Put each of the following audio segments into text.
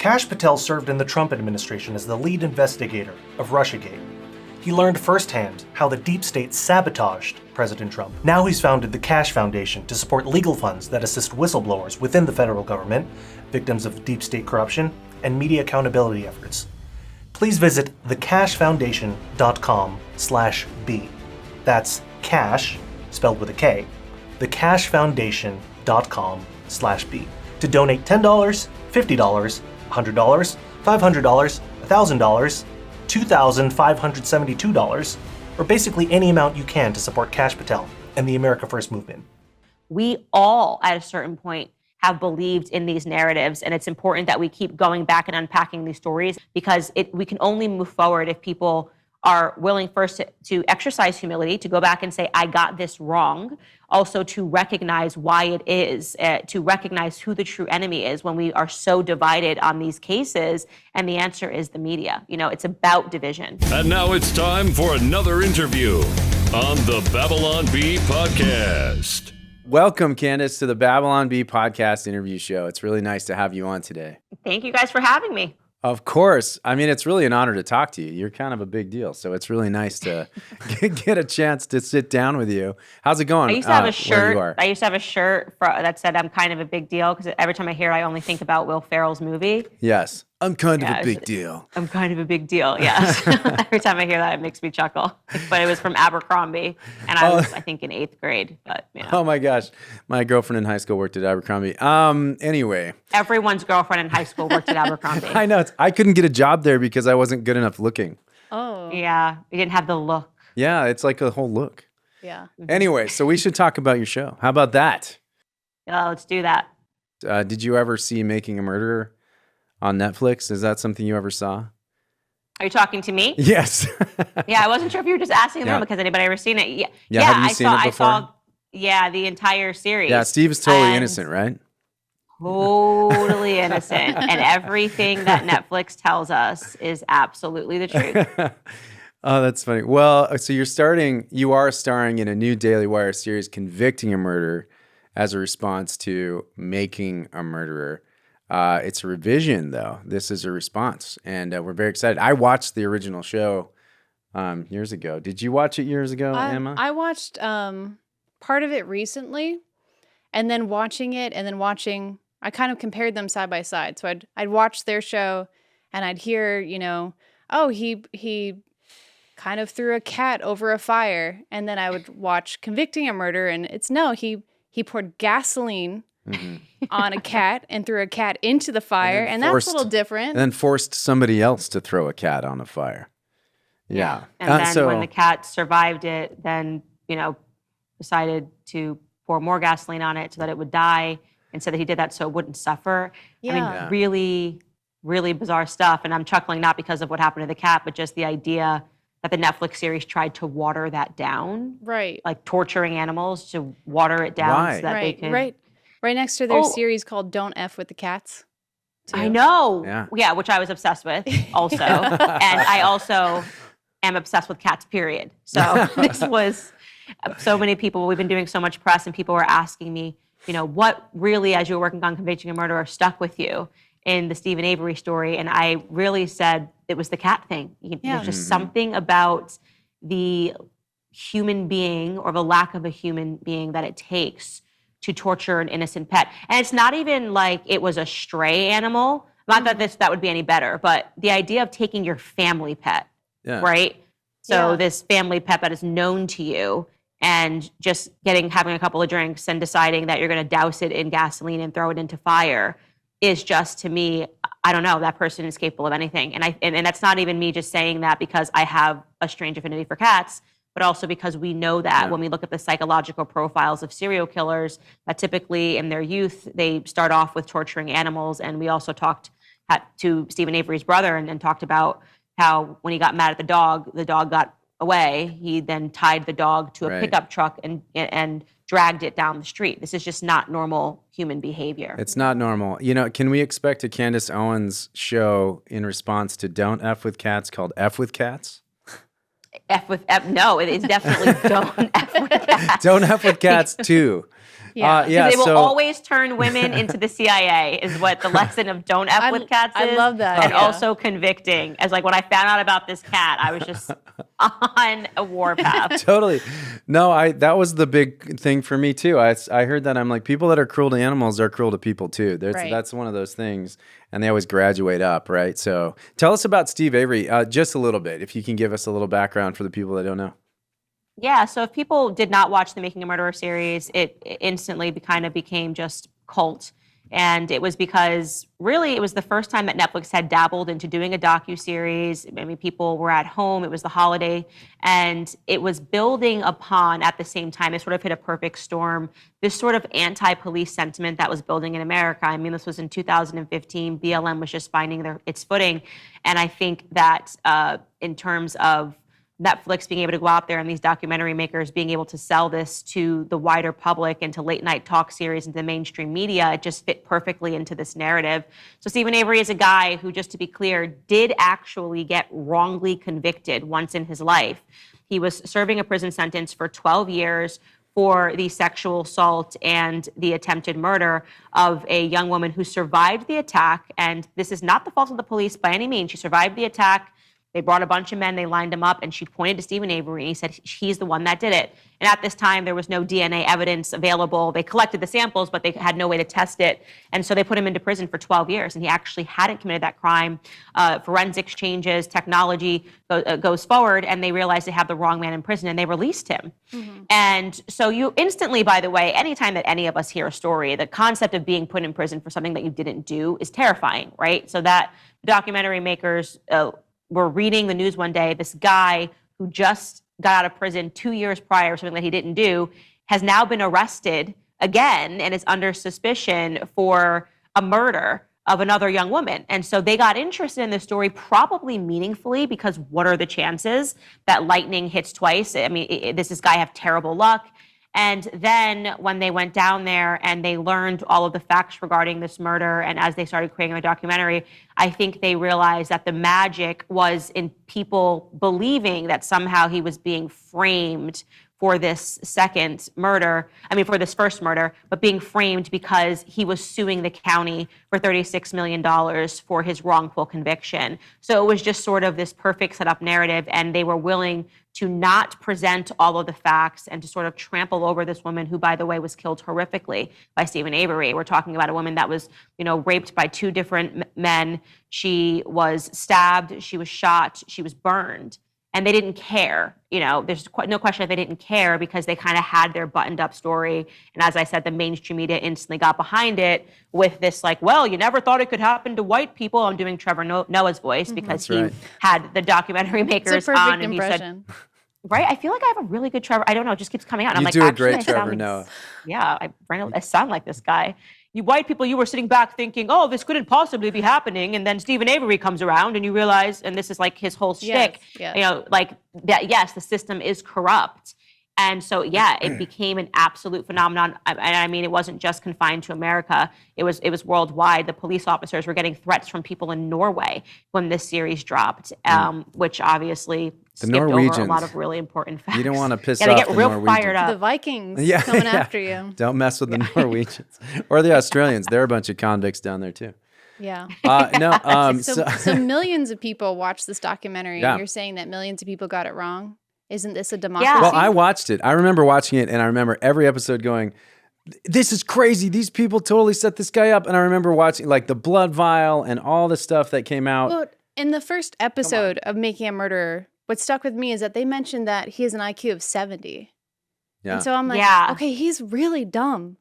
Kash Patel served in the Trump administration as the lead investigator of Russiagate. He learned firsthand how the deep state sabotaged President Trump. Now he's founded the Kash Foundation to support legal funds that assist whistleblowers within the federal government, victims of deep state corruption, and media accountability efforts. Please visit thecashfoundation.com/B. That's cash, spelled with a K, thecashfoundation.com/B, to donate $10, $50, $100, $500, $1,000, $2,572, or basically any amount you can to support Kash Patel and the America First movement. We all, at a certain point, have believed in these narratives, and it's important that we keep going back and unpacking these stories, because we can only move forward if people are willing first to exercise humility, to go back and say, I got this wrong. Also to recognize why it is, to recognize who the true enemy is when we are so divided on these cases. And the answer is the media. It's about division. And now it's time for another interview on the Babylon Bee podcast. Welcome, Candace, to the Babylon Bee podcast interview show. It's really nice to have you on today. Thank you guys for having me. Of course. I mean, it's really an honor to talk to you. You're kind of a big deal, so it's really nice to get a chance to sit down with you. How's it going? I used to have a shirt. That said I'm kind of a big deal, because every time I hear it, I only think about Will Ferrell's movie. Yes. I'm kind of a big deal. I'm kind of a big deal, yes. Every time I hear that, it makes me chuckle. But it was from Abercrombie, and I was, I think, in 8th grade. But, Oh, my gosh. My girlfriend in high school worked at Abercrombie. Anyway. Everyone's girlfriend in high school worked at Abercrombie. I know. I couldn't get a job there because I wasn't good enough looking. Oh. Yeah, you didn't have the look. Yeah, it's like a whole look. Yeah. Anyway, so we should talk about your show. How about that? Yeah, let's do that. Did you ever see Making a Murderer on Netflix? Is that something you ever saw? Are you talking to me? Yes. Yeah, I wasn't sure if you were just asking them because anybody ever seen it. Yeah, have you seen it before? I saw, the entire series. Yeah, Steve is totally innocent, right? Totally innocent. And everything that Netflix tells us is absolutely the truth. Oh, that's funny. Well, so you are starring in a new DailyWire series, Convicting a Murderer, as a response to Making a Murderer. It's a revision, though. This is a response, and we're very excited. I watched the original show years ago. Did you watch it years ago, Emma? I watched part of it recently, and then watching it, and then watching, I kind of compared them side by side. So I'd watch their show, and I'd hear, oh, he kind of threw a cat over a fire, and then I would watch Convicting a Murder, and he poured gasoline on a cat and threw a cat into the fire, and that's a little different. And then forced somebody else to throw a cat on a fire. Yeah. And then when the cat survived it, then, decided to pour more gasoline on it so that it would die, and said that he did that so it wouldn't suffer. Yeah. I mean, really, really bizarre stuff. And I'm chuckling not because of what happened to the cat, but just the idea that the Netflix series tried to water that down. Right. Like torturing animals to water it down so that they could... Right next to their series called Don't F with the Cats. Too. I know. Yeah, which I was obsessed with also. And I also am obsessed with cats, period. So this was so many people. We've been doing so much press, and people were asking me, what really, as you were working on Convicting a Murderer, stuck with you in the Stephen Avery story? And I really said it was the cat thing. There's just something about the human being, or the lack of a human being, that it takes to torture an innocent pet. And it's not even like it was a stray animal. Not that that would be any better, but the idea of taking your family pet, right? So this family pet that is known to you, and just having a couple of drinks and deciding that you're going to douse it in gasoline and throw it into fire is just, to me, I don't know, that person is capable of anything. And that's not even me just saying that because I have a strange affinity for cats, but also because we know that when we look at the psychological profiles of serial killers, that typically in their youth, they start off with torturing animals. And we also talked to Stephen Avery's brother and talked about how when he got mad at the dog got away. He then tied the dog to a pickup truck and dragged it down the street. This is just not normal human behavior. It's not normal. Can we expect a Candace Owens show in response to Don't F with Cats called F with Cats? No, it's definitely Don't F with Cats. Don't F with Cats 2. Yeah. They will always turn women into the CIA is what the lesson of Don't F with Cats is. I love that. And also Convicting. As like when I found out about this cat, I was just on a warpath. Totally. No, that was the big thing for me too. I heard that. I'm like, people that are cruel to animals are cruel to people too. That's one of those things. And they always graduate up, right? So tell us about Steve Avery, just a little bit, if you can give us a little background for the people that don't know. Yeah, so if people did not watch the Making a Murderer series, it instantly kind of became just cult. And it was because really it was the first time that Netflix had dabbled into doing a docuseries. I mean, people were at home, it was the holiday, and it was building upon, at the same time, it sort of hit a perfect storm, this sort of anti-police sentiment that was building in America. I mean, this was in 2015, BLM was just finding its footing. And I think that in terms of Netflix being able to go out there and these documentary makers being able to sell this to the wider public and to late night talk series and the mainstream media, it just fit perfectly into this narrative. So Stephen Avery is a guy who, just to be clear, did actually get wrongly convicted once in his life. He was serving a prison sentence for 12 years for the sexual assault and the attempted murder of a young woman who survived the attack. And this is not the fault of the police by any means. She survived the attack. They brought a bunch of men, they lined him up, and she pointed to Stephen Avery, and he said he's the one that did it. And at this time, there was no DNA evidence available. They collected the samples, but they had no way to test it. And so they put him into prison for 12 years, and he actually hadn't committed that crime. Forensics changes, technology goes forward, and they realized they have the wrong man in prison, and they released him. Mm-hmm. And so you instantly, by the way, anytime that any of us hear a story, the concept of being put in prison for something that you didn't do is terrifying, right? So that documentary makers were reading the news one day, this guy who just got out of prison 2 years prior, something that he didn't do, has now been arrested again and is under suspicion for a murder of another young woman. And so they got interested in this story probably meaningfully, because what are the chances that lightning hits twice? I mean, does this guy have terrible luck? And then when they went down there and they learned all of the facts regarding this murder, and as they started creating the documentary, I think they realized that the magic was in people believing that somehow he was being framed for this second murder, for this first murder, but being framed because he was suing the county for $36 million for his wrongful conviction. So it was just sort of this perfect setup narrative, and they were willing to not present all of the facts and to sort of trample over this woman who, by the way, was killed horrifically by Stephen Avery. We're talking about a woman that was, raped by two different men. She was stabbed, she was shot, she was burned. And they didn't care. There's no question that they didn't care, because they kind of had their buttoned up story. And as I said, the mainstream media instantly got behind it with this you never thought it could happen to white people. I'm doing Trevor Noah's voice because he had the documentary makers on, and impression. He said, right? I feel like I have a really good Trevor. I don't know. It just keeps coming out. And You do a great Trevor Noah. Yeah, I sound like this guy. You white people, you were sitting back thinking, oh, this couldn't possibly be happening. And then Stephen Avery comes around and you realize, and this is like his whole shtick, that, yes, the system is corrupt. And so, it became an absolute phenomenon. I mean, it wasn't just confined to America. It was worldwide. The police officers were getting threats from people in Norway when this series dropped, which obviously skipped over a lot of really important facts. You don't want to piss off the get real Norwegians. Fired up. The Vikings coming after you. Don't mess with the Norwegians or the Australians. They're a bunch of convicts down there too. Yeah. So millions of people watched this documentary, and you're saying that millions of people got it wrong? Isn't this a democracy? Yeah. Well, I watched it. I remember watching it, and I remember every episode going, this is crazy. These people totally set this guy up. And I remember watching the blood vial and all the stuff that came out. Well, in the first episode of Making a Murderer, what stuck with me is that they mentioned that he has an IQ of 70. Yeah. And so I'm like, okay, he's really dumb.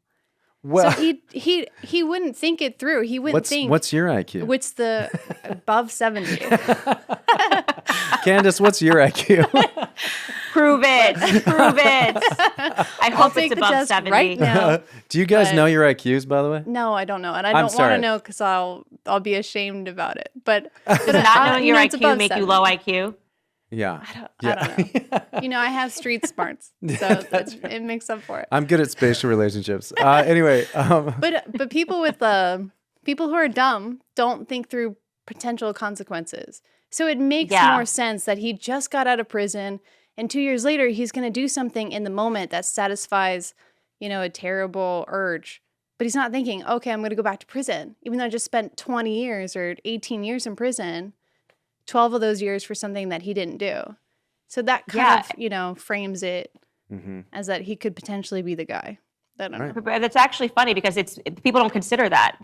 Well, so he wouldn't think it through. He wouldn't think. What's your IQ? What's the above 70? Candace, what's your IQ? Prove it. I hope it's above 70. Right now. Do you guys know your IQs, by the way? No, I don't know. And I don't want to know because I'll be ashamed about it. But does not knowing your IQ make 70. You low IQ? Yeah. I don't know. I have street smarts, so it makes up for it. I'm good at spatial relationships. Anyway. But people who are dumb don't think through potential consequences. So it makes more sense that he just got out of prison, and 2 years later he's going to do something in the moment that satisfies a terrible urge. But he's not thinking, okay, I'm going to go back to prison. Even though I just spent 20 years or 18 years in prison, 12 of those years for something that he didn't do. So that kind of, frames it as that he could potentially be the guy. I don't know. But that's actually funny because people don't consider that.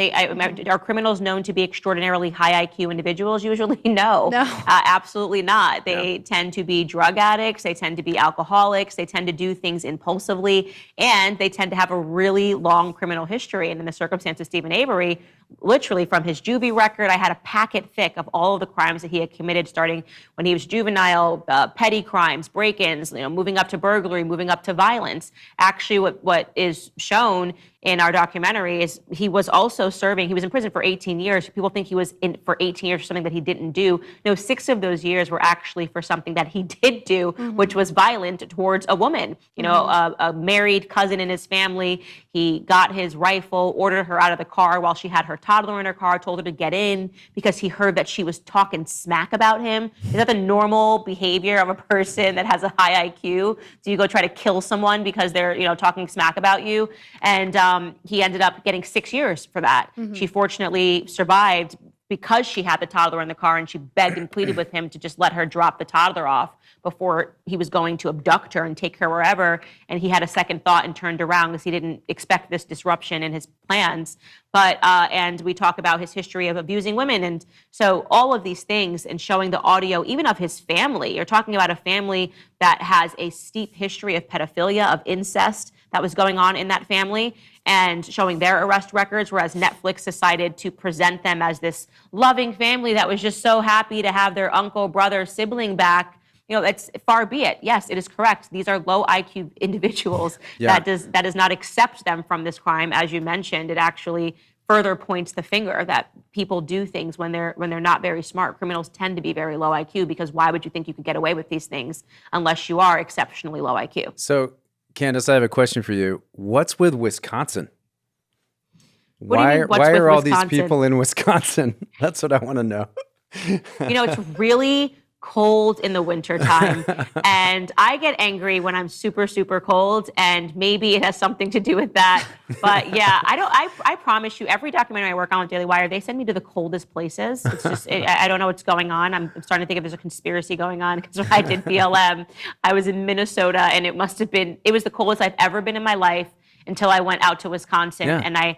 Are criminals known to be extraordinarily high IQ individuals? Usually, no. Absolutely not. They tend to be drug addicts. They tend to be alcoholics. They tend to do things impulsively, and they tend to have a really long criminal history. And in the circumstance of Stephen Avery, literally from his juvie record, I had a packet thick of all of the crimes that he had committed starting when he was juvenile, petty crimes, break-ins, moving up to burglary, moving up to violence. Actually, what is shown in our documentary is he was also serving, he was in prison for 18 years. People think he was in for 18 years for something that he didn't do. No, 6 of those years were actually for something that he did do, which was violent towards a woman. A married cousin in his family. He got his rifle, ordered her out of the car while she had her toddler in her car, told her to get in because he heard that she was talking smack about him. Is that the normal behavior of a person that has a high IQ? Do you go try to kill someone because they're, talking smack about you? And he ended up getting 6 years for that. She fortunately survived because she had the toddler in the car, and she begged and pleaded with him to just let her drop the toddler off before he was going to abduct her and take her wherever. And he had a second thought and turned around because he didn't expect this disruption in his plans. But and we talk about his history of abusing women. And so all of these things and showing the audio, even of his family. You're talking about a family that has a steep history of pedophilia, of incest that was going on in that family, and showing their arrest records, whereas Netflix decided to present them as this loving family that was just so happy to have their uncle, brother, sibling back. That's far be it. Yes, it is correct. These are low IQ individuals. That does not accept them from this crime. As you mentioned, it actually further points the finger that people do things when they're not very smart. Criminals tend to be very low IQ because why would you think you could get away with these things unless you are exceptionally low IQ? So, Candace, I have a question for you. What's with Wisconsin? Why are all these people in Wisconsin? That's what I want to know. It's really cold in the wintertime. And I get angry when I'm super, super cold, and maybe it has something to do with that. But yeah, I promise you, every documentary I work on with DailyWire, they send me to the coldest places. It's just, I don't know what's going on. I'm starting to think if there's a conspiracy going on, because when I did BLM, I was in Minnesota, and it was the coldest I've ever been in my life until I went out to Wisconsin, and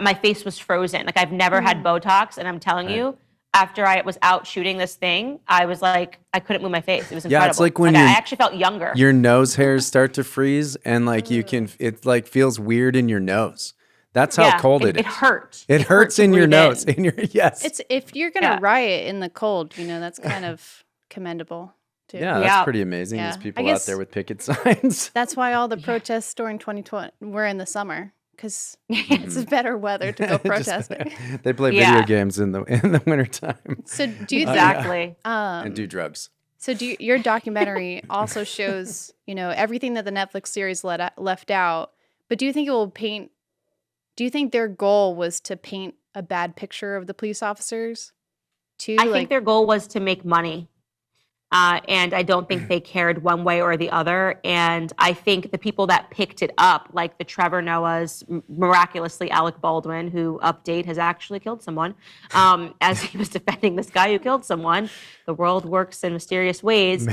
my face was frozen. Like, I've never had Botox, and I'm telling you, after I was out shooting this thing, I was like, I couldn't move my face. It was incredible. Yeah, it's like when I actually felt younger. Your nose hairs start to freeze, and it like feels weird in your nose. That's how cold it is. It hurts. It hurts in your nose. Yes. It's if you're gonna riot in the cold, that's kind of commendable too. Yeah, that's pretty amazing. There's people out there with picket signs. That's why all the protests during 2020 were in the summer. Because it's better weather to go protesting. They play video games in the wintertime. So do you and do drugs. So your documentary also shows, everything that the Netflix series left out. But do you think it will paint? Do you think their goal was to paint a bad picture of the police officers? Too. I think their goal was to make money. And I don't think they cared one way or the other. And I think the people that picked it up, like the Trevor Noahs, miraculously Alec Baldwin, who, update, has actually killed someone, as he was defending this guy who killed someone. The world works in mysterious ways.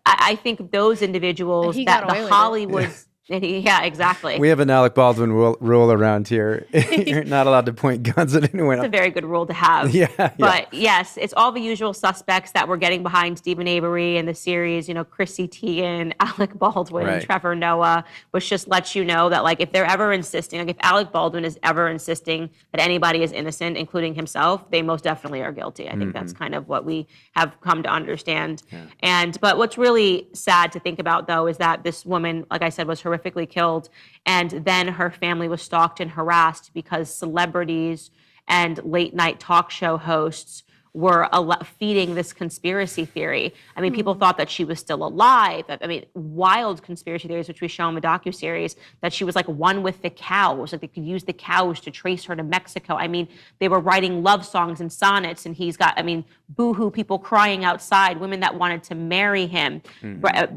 I think those individuals, that the Hollywood... Yeah, exactly. We have an Alec Baldwin rule around here. You're not allowed to point guns at anyone else. It's a very good rule to have. But yes, it's all the usual suspects that were getting behind Stephen Avery in the series, Chrissy Teigen, Alec Baldwin, Trevor Noah, which just lets you know that, like, if they're ever insisting, like if Alec Baldwin is ever insisting that anybody is innocent, including himself, they most definitely are guilty. I think that's kind of what we have come to understand. But what's really sad to think about, though, is that this woman, like I said, was horrifically killed, and then her family was stalked and harassed because celebrities and late night talk show hosts were feeding this conspiracy theory. I mean, people thought that she was still alive. I mean, wild conspiracy theories, which we show in the docuseries, that she was like one with the cows, that they could use the cows to trace her to Mexico. I mean, they were writing love songs and sonnets, and he's got, I mean, boohoo, people crying outside, women that wanted to marry him,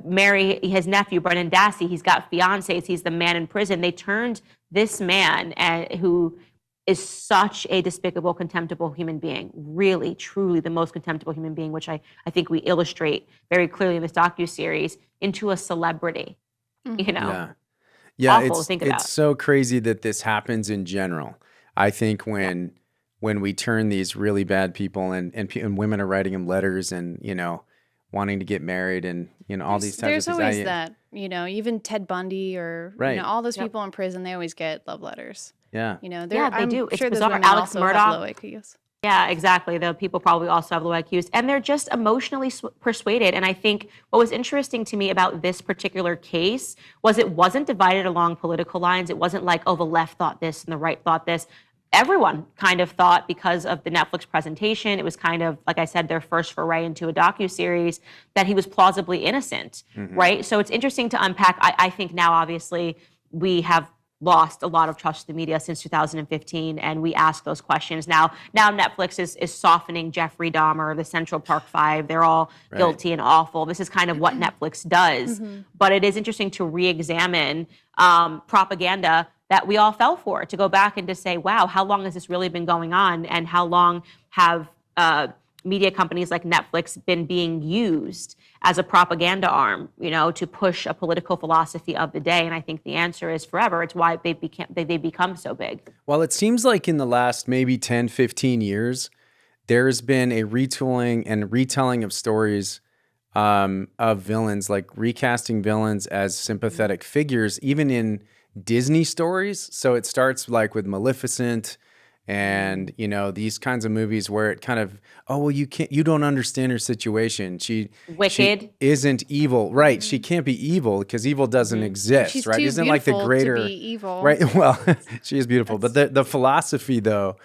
marry his nephew, Brendan Dassey. He's got fiancés. He's the man in prison. They turned this man who is such a despicable, contemptible human being, really, truly the most contemptible human being, which I think we illustrate very clearly in this docuseries, into a celebrity, you know? Yeah, Awful to think about. it's so crazy that this happens in general. I think when we turn these really bad people and women are writing them letters and, you know, wanting to get married and, you know, all these types of things. There's always that, you know, even Ted Bundy or, Right. you know, all those people in prison, they always get love letters. Yeah. You know, They do. It's sure those bizarre. women Alex also have Murdaugh. low IQs. Yeah, exactly. The people probably also have low IQs, and they're just emotionally persuaded. And I think what was interesting to me about this particular case was it wasn't divided along political lines. It wasn't like, oh, the left thought this and the right thought this. Everyone kind of thought, because of the Netflix presentation, it was kind of, like I said, their first foray into a docuseries, that he was plausibly innocent, right? So it's interesting to unpack. I think now, obviously, we have lost a lot of trust in the media since 2015, and we ask those questions. Now Netflix is softening Jeffrey Dahmer, the Central Park Five. They're all guilty and awful. This is kind of what Netflix does. But it is interesting to re-examine propaganda that we all fell for, to go back and to say, wow, how long has this really been going on? And how long have media companies like Netflix been being used as a propaganda arm, you know, to push a political philosophy of the day? And I think the answer is forever. It's why they become so big. Well, it seems like in the last maybe 10, 15 years, there's been a retooling and retelling of stories of villains, like recasting villains as sympathetic figures, even in Disney stories. So it starts like with Maleficent and, you know, these kinds of movies where it kind of, oh, well, you don't understand her situation. Wicked. She isn't evil. Right. She can't be evil because evil doesn't exist, She's right? too Isn't like the beautiful greater to be evil. Right. Well, she is beautiful. But the philosophy though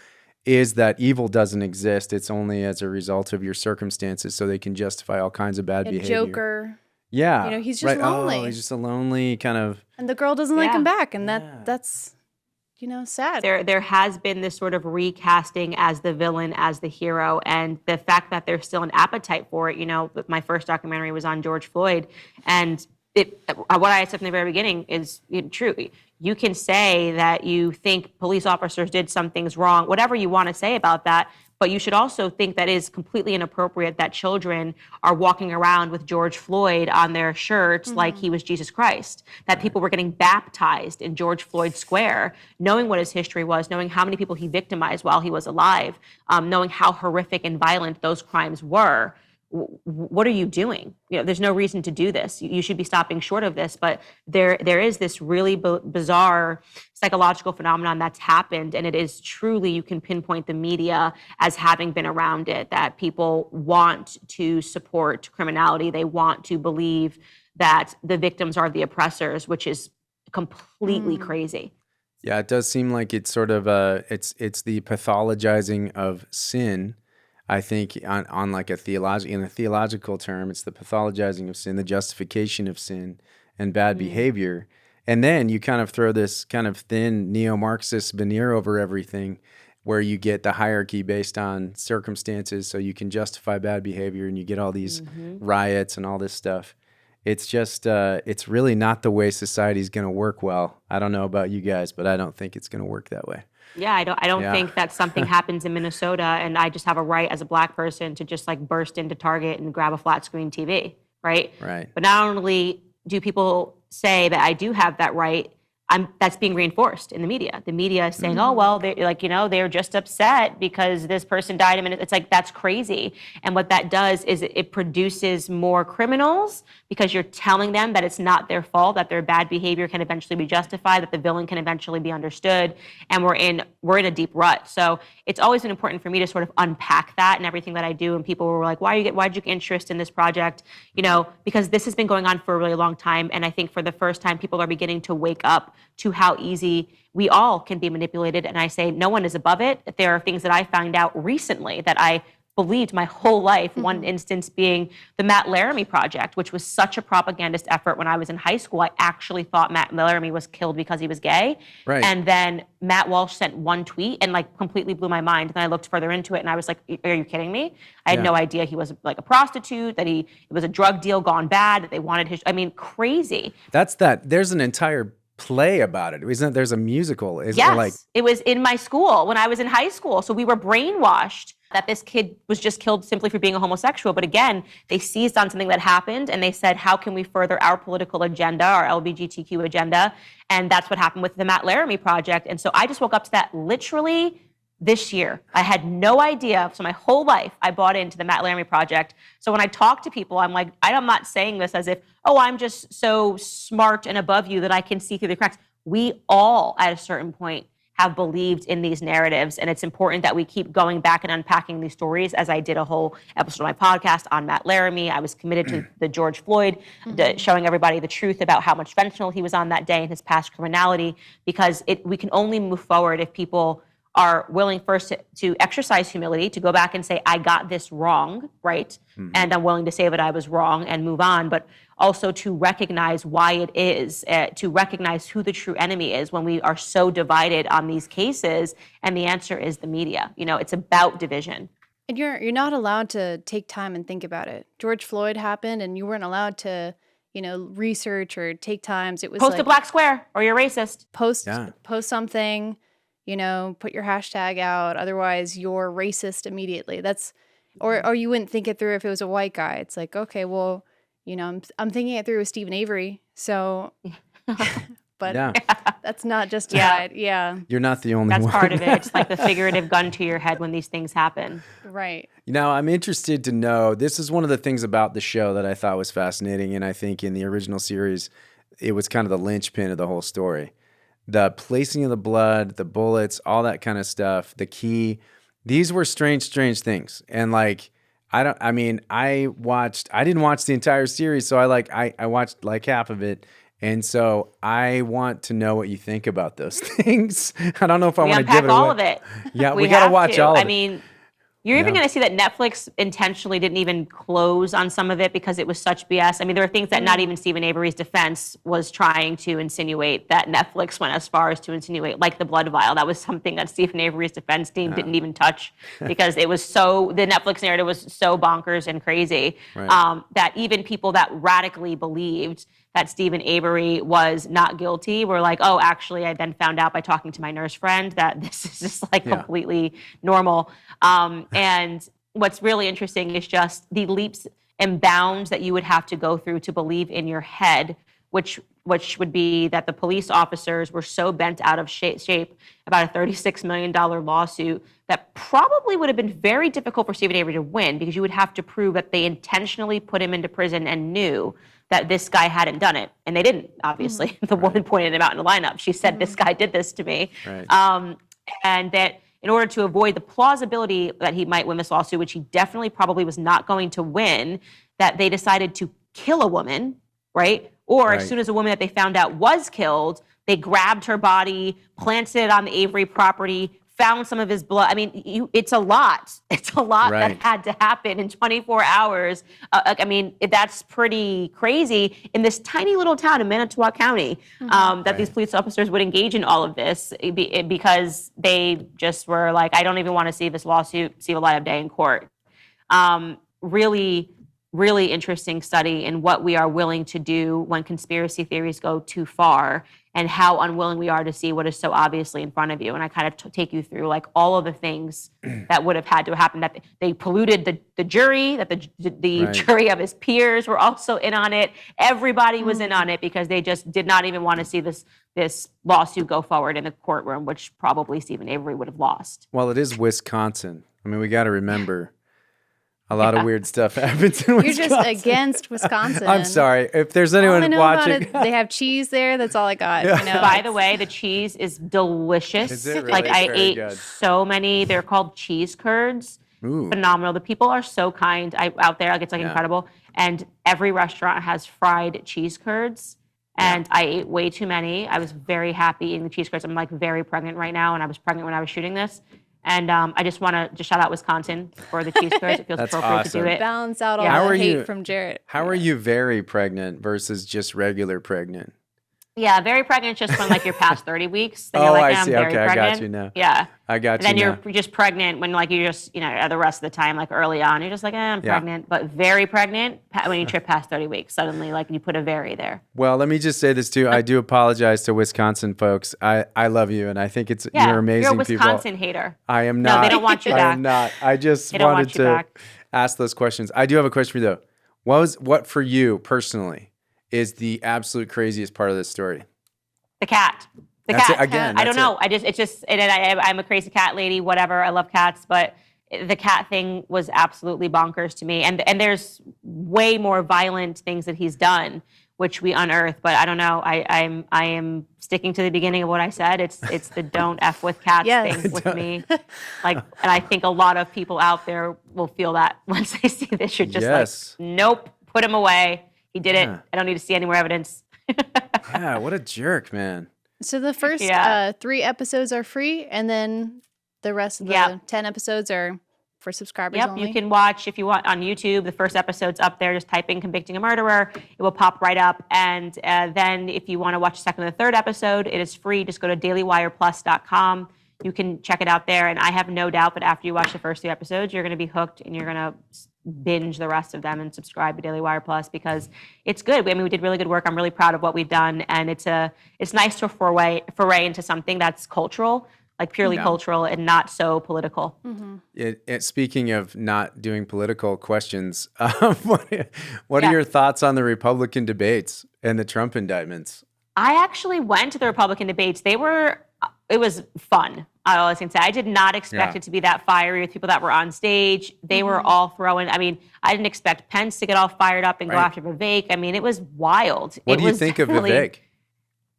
is that evil doesn't exist. It's only as a result of your circumstances, so they can justify all kinds of bad A behavior. Joker. Yeah. You know, he's just lonely. Oh, he's just a lonely kind of. And the girl doesn't like Yeah. him back. And that's, you know, sad. There has been this sort of recasting as the villain, as the hero, and the fact that there's still an appetite for it. You know, my first documentary was on George Floyd, and what I said from the very beginning is true. You can say that you think police officers did some things wrong, whatever you want to say about that, but you should also think that it is completely inappropriate that children are walking around with George Floyd on their shirts like he was Jesus Christ, that people were getting baptized in George Floyd Square, knowing what his history was, knowing how many people he victimized while he was alive, knowing how horrific and violent those crimes were. What are you doing? You know, there's no reason to do this. You should be stopping short of this. But there is this really bizarre psychological phenomenon that's happened, and it is truly, you can pinpoint the media as having been around it, that people want to support criminality. They want to believe that the victims are the oppressors, which is completely crazy. Yeah, it does seem like it's sort of it's the pathologizing of sin. I think on like in a theological term, it's the pathologizing of sin, the justification of sin and bad behavior. And then you kind of throw this kind of thin neo-Marxist veneer over everything, where you get the hierarchy based on circumstances, so you can justify bad behavior, and you get all these riots and all this stuff. It's just, it's really not the way society's going to work well. I don't know about you guys, but I don't think it's going to work that way. Yeah, I don't think that something happens in Minnesota and I just have a right as a Black person to just like burst into Target and grab a flat screen TV, right? Right. But not only do people say that I do have that right, that's being reinforced in the media. The media is saying, oh, well, they're just upset because this person died. I mean, it's like, that's crazy. And what that does is it produces more criminals, because you're telling them that it's not their fault, that their bad behavior can eventually be justified, that the villain can eventually be understood. And we're in a deep rut. So it's always been important for me to sort of unpack that in everything that I do. And people were like, why'd you get interest in this project? You know, because this has been going on for a really long time. And I think for the first time, people are beginning to wake up to how easy we all can be manipulated. And I say no one is above it. There are things that I found out recently that I believed my whole life. One instance being the Matt Laramie Project, which was such a propagandist effort when I was in high school. I actually thought Matt Laramie was killed because he was gay. Right. And then Matt Walsh sent one tweet and like completely blew my mind. And then I looked further into it and I was like, are you kidding me? I had no idea he was like a prostitute, that it was a drug deal gone bad, that they wanted crazy. There's an entire play about it. Isn't there's a musical? Yes, it was in my school when I was in high school. So we were brainwashed that this kid was just killed simply for being a homosexual. But again, they seized on something that happened and they said, how can we further our political agenda, our LGBTQ agenda? And that's what happened with the Matt Laramie Project. And so I just woke up to that literally this year. I had no idea. So my whole life, I bought into the Matt Laramie Project. So when I talk to people, I'm like, I'm not saying this as if, oh, I'm just so smart and above you that I can see through the cracks. We all, at a certain point, have believed in these narratives. And it's important that we keep going back and unpacking these stories, as I did a whole episode of my podcast on Matt Laramie. I was committed to the George Floyd, showing everybody the truth about how much fentanyl he was on that day and his past criminality, because we can only move forward if people are willing first to exercise humility, to go back and say, I got this wrong, right? And I'm willing to say that I was wrong and move on, but also to recognize why it is, to recognize who the true enemy is when we are so divided on these cases. And the answer is the media. It's about division. And you're not allowed to take time and think about it. George Floyd happened and you weren't allowed to, research or take times. It was post a black square or you're racist. Post something, put your hashtag out. Otherwise, you're racist immediately. Or you wouldn't think it through if it was a white guy. It's like, okay, well, I'm thinking it through with Stephen Avery. So, but that's not justified. Yeah. You're not the only one. one. That's part of it. It's like the figurative gun to your head when these things happen. Right. Now, I'm interested to know, this is one of the things about the show that I thought was fascinating. And I think in the original series, it was kind of the linchpin of the whole story. The placing of the blood, the bullets, all that kind of stuff, the key. These were strange things. And like, I didn't watch the entire series, so I watched like half of it. And so I want to know what you think about those things. I don't know if I want to give it away. all of it. Yeah, we got to watch all of it. I mean, you're even going to see that Netflix intentionally didn't even close on some of it because it was such BS. I mean, there were things that not even Stephen Avery's defense was trying to insinuate, that Netflix went as far as to insinuate, like the blood vial. That was something that Stephen Avery's defense team didn't even touch because it was the Netflix narrative was so bonkers and crazy that even people that radically believed that Stephen Avery was not guilty were like, oh, actually, I then found out by talking to my nurse friend that this is just like completely normal. And what's really interesting is just the leaps and bounds that you would have to go through to believe in your head, which would be that the police officers were so bent out of shape about a $36 million lawsuit that probably would have been very difficult for Stephen Avery to win, because you would have to prove that they intentionally put him into prison and knew that this guy hadn't done it. And they didn't, obviously. The woman pointed him out in the lineup. She said, this guy did this to me. And that in order to avoid the plausibility that he might win this lawsuit, which he definitely probably was not going to win, that they decided to kill a woman, right? Or as soon as a woman that they found out was killed, they grabbed her body, planted it on the Avery property, found some of his blood. I mean, it's a lot. It's a lot that had to happen in 24 hours. That's pretty crazy in this tiny little town in Manitowoc County, that these police officers would engage in all of this because they just were like, I don't even want to see this lawsuit see the light of day in court. Really, really interesting study in what we are willing to do when conspiracy theories go too far, and how unwilling we are to see what is so obviously in front of you. And I kind of take you through like all of the things that would have had to happen, that they polluted the jury, that the jury of his peers were also in on it. Everybody was in on it because they just did not even want to see this lawsuit go forward in the courtroom, which probably Stephen Avery would have lost. Well, it is Wisconsin. I mean, we got to remember a lot of weird stuff happens in Wisconsin. You're just against Wisconsin. I'm sorry. If there's anyone watching. They have cheese there. That's all I got. By the way, the cheese is delicious. Is it really? Like I Very ate good. so many. They're called cheese curds. Ooh. Phenomenal. The people are so kind out there. Like it's incredible. And every restaurant has fried cheese curds. And I ate way too many. I was very happy eating the cheese curds. I'm like very pregnant right now, and I was pregnant when I was shooting this. And I just want to just shout out Wisconsin for the cheese curds. It feels That's appropriate to awesome. do it. Balance out all Yeah. How the are hate you- from Jarrett. How are you very pregnant versus just regular pregnant? Yeah, very pregnant just when like you're past 30 weeks. Then Oh, you're like, I "Yeah, I'm see. very Okay, I got pregnant." you now. Yeah. I got Then you you're now. just pregnant when like you're just, the rest of the time, like early on, you're just like, I'm Yeah. pregnant. But very pregnant when you trip past 30 weeks, suddenly like you put a very there. Well, let me just say this too. I do apologize to Wisconsin folks. I love you, and I think Yeah, you're amazing you're a people. Wisconsin hater. I am No, not. they don't want you I back. am not. I just They don't wanted want you to back. ask those questions. I do have a question for you though. What for you personally is the absolute craziest part of this story? The cat. The That's cat. it, again, I don't that's know. I'm a crazy cat lady, whatever. I love cats, but the cat thing was absolutely bonkers to me. And there's way more violent things that he's done, which we unearthed. But I don't know. I am sticking to the beginning of what I said. It's the don't F with cats Yes. thing with me. And I think a lot of people out there will feel that once they see this. You're just Yes. like, nope, put him away. He did it. Yeah. I don't need to see any more evidence. Yeah, what a jerk, man. So the first Yeah. 3 episodes are free, and then the rest of the Yep. 10 episodes are for subscribers Yep, only. you can watch if you want on YouTube. The first episode's up there. Just type in "Convicting a Murderer." It will pop right up. And then if you want to watch the second or the third episode, it is free. Just go to DailyWirePlus.com. You can check it out there. And I have no doubt that after you watch the first 3 episodes, you're going to be hooked and you're going to binge the rest of them and subscribe to Daily Wire Plus because it's good. I mean, we did really good work. I'm really proud of what we've done. And it's nice to foray into something that's cultural, like purely cultural and not so political. Speaking of not doing political questions, what are your thoughts on the Republican debates and the Trump indictments? I actually went to the Republican debates. It was fun. I always can say I did not expect it to be that fiery with people that were on stage. They were all throwing. I mean, I didn't expect Pence to get all fired up and go after Vivek. I mean, it was wild. What do you think of Vivek?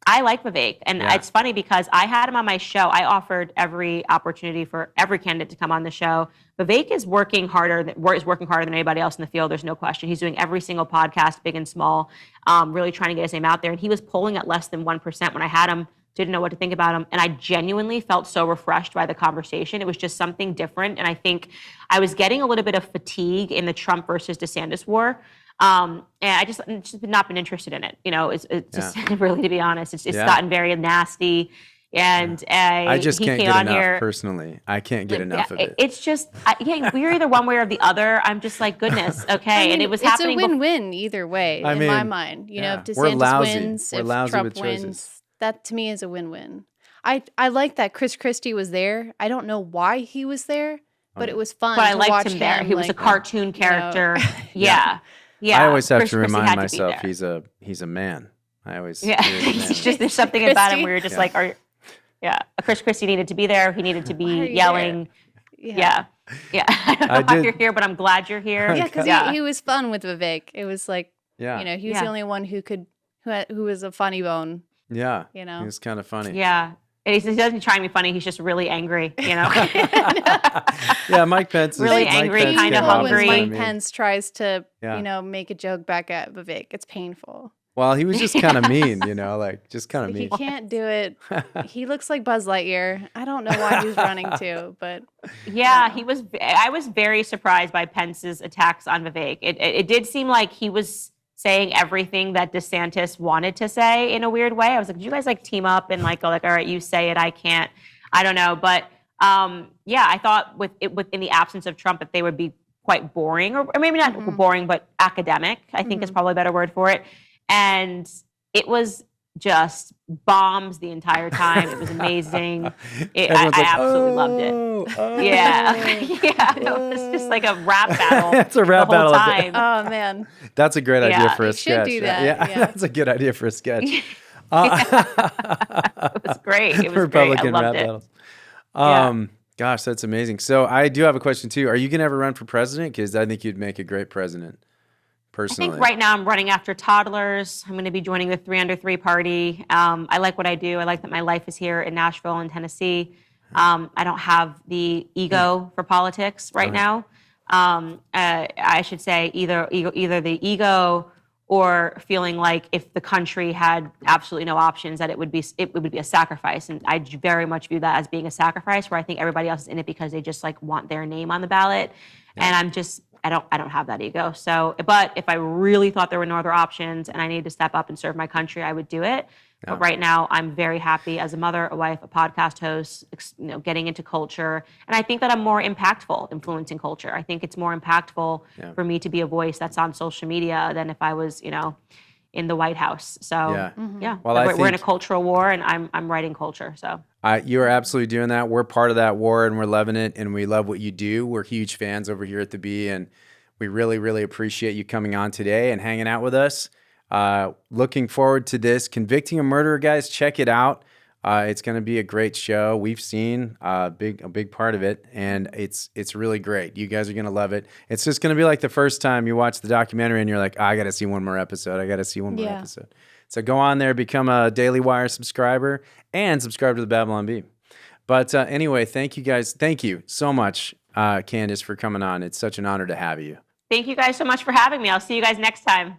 I like Vivek. And it's funny because I had him on my show. I offered every opportunity for every candidate to come on the show. Vivek is working harder than anybody else in the field. There's no question. He's doing every single podcast, big and small, really trying to get his name out there. And he was polling at less than 1% when I had him. Didn't know what to think about him. And I genuinely felt so refreshed by the conversation. It was just something different. And I think I was getting a little bit of fatigue in the Trump versus DeSantis war. And I just not been interested in it. It's just really, to be honest, it's gotten very nasty. And I just he can't came get on enough here. personally. I can't get enough of it. It's just, we're either one way or the other. I'm just like, goodness, okay. I mean, and it was it's happening. a win-win either way, in my mind. You know, if We're DeSantis lousy. wins, We're if lousy Trump with choices. wins, that to me is a win-win. I like that Chris Christie was there. I don't know why he was there, but it was fun But I to liked watch him there. He was a like, cartoon character. Yeah. I always have Chris to Christie remind had to be myself there. he's a man. I always Yeah, he is a man. it's just there's something about him Christie? where you're just like, Chris Christie needed to be there. He needed to Why be are you yelling. Yeah. Yeah. I don't know why did- you're here, but I'm glad you're here. Yeah, because he was fun with Vivek. It was like, Yeah. he was the only one who was a funny bone. Yeah. You know? He was kind of funny. Yeah. And he doesn't try to be funny. He's just really angry, Yeah, Mike Pence is Really Mike angry, Pence kinda came off as hungry. When funny. Mike Pence tries to, Yeah. make a joke back at Vivek, it's painful. Well, he was just kind of mean, just kind of He mean. can't do it. He looks like Buzz Lightyear. I don't know why he's running too, but Yeah, I was very surprised by Pence's attacks on Vivek. It did seem like he was saying everything that DeSantis wanted to say in a weird way. I was like, did you guys team up and go all right, you say it, I can't. I don't know. But I thought in the absence of Trump that they would be quite boring or maybe not boring, but academic, I think is probably a better word for it. And it was just bombs the entire time. It was amazing. I absolutely loved it. Yeah. It was just like a rap battle. It's a rap the whole battle. time. oh man, That's a great idea Yeah. for a You should sketch. do right? that, Yeah, yeah. that's a good idea for a sketch. It was great. It was Republican great. I rap loved it. battles. Gosh, that's amazing. So I do have a question too. Are you going to ever run for president? Because I think you'd make a great president. I Personally. think right now I'm running after toddlers. I'm going to be joining the 3 Under 3 party. I like what I do. I like that my life is here in Nashville and Tennessee. I don't have the ego for politics right now. I should say either the ego or feeling like if the country had absolutely no options, that it would be a sacrifice. And I very much view that as being a sacrifice, where I think everybody else is in it because they just like want their name on the ballot. And I don't have that ego. So, but if I really thought there were no other options and I needed to step up and serve my country, I would do it. Yeah. But right now, I'm very happy as a mother, a wife, a podcast host, getting into culture. And I think that I'm more impactful influencing culture. I think it's more impactful for me to be a voice that's on social media than if I was, in the White House. So, Well, we're in a cultural war, and I'm writing culture. So you're absolutely doing that. We're part of that war, and we're loving it, and we love what you do. We're huge fans over here at the Bee, and we really, really appreciate you coming on today and hanging out with us. Looking forward to this. Convicting a Murderer, guys. Check it out. It's going to be a great show. We've seen a big part of it, and it's really great. You guys are going to love it. It's just going to be like the first time you watch the documentary and you're like, I got to see one more episode. I got to see one more episode. So go on there, become a Daily Wire subscriber, and subscribe to the Babylon Bee. But anyway, thank you guys. Thank you so much, Candace, for coming on. It's such an honor to have you. Thank you guys so much for having me. I'll see you guys next time.